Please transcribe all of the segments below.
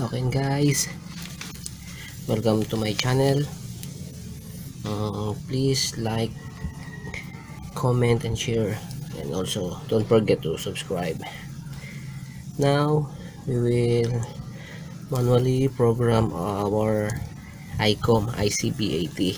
Okay guys, welcome to my channel. Please like, comment and share, and also don't forget to subscribe. Now we will manually program our ICOM ICP80.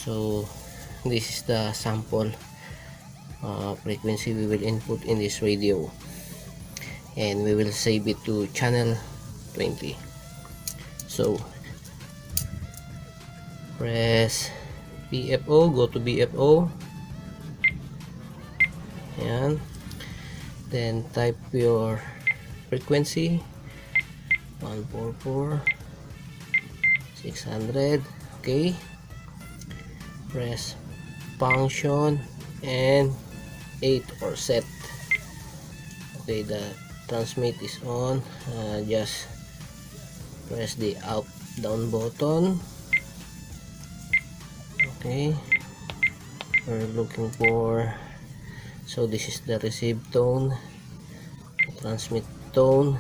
So this is the sample frequency we will input in this radio, and we will save it to channel 20. So press BFO, go to BFO, and then type your frequency 144 600. Okay, press function and 8 or set. Okay, the transmit is on. Just press the up down button. Okay, we're looking for, so this is the receive tone, transmit tone,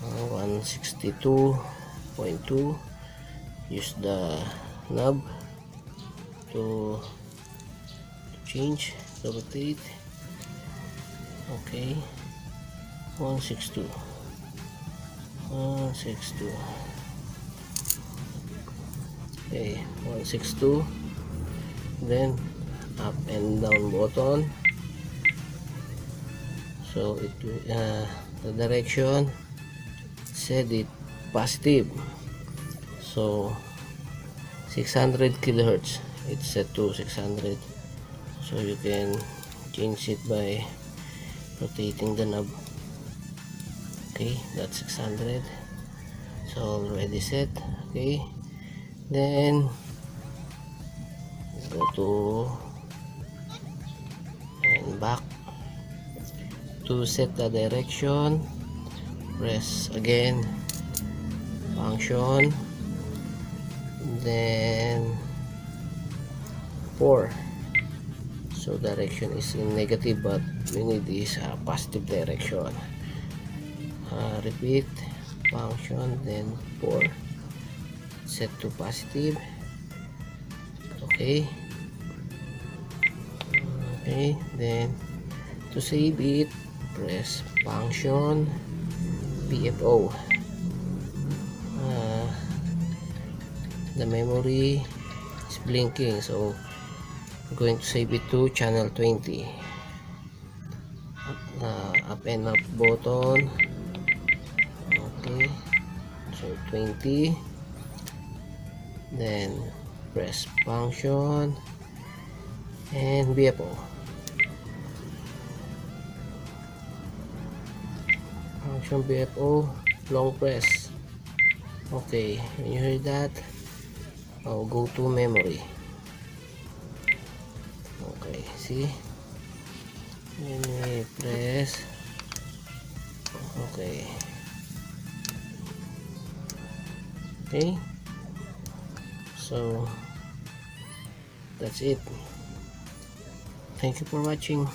162.2. use the knob to change, to rotate. Okay, 162. Okay, 162. Then up and down button. So it the direction set it positive. So 600 kilohertz, it's set to 600. So you can change it by rotating the knob. Okay, that's 600. So already set. Okay, then go to and back to set the direction. Press again function, then 4. So direction is in negative, but we need is a positive direction. Repeat function, then 4, set to positive. Okay, then to save it, press function BFO. The memory is blinking, so we're going to save it to channel 20. Up and up button. Okay, so 20, then press function and BFO. Function BFO, long press. Okay, when you hear that, I'll go to memory. Okay, see, then we press. Okay, so that's it. Thank you for watching.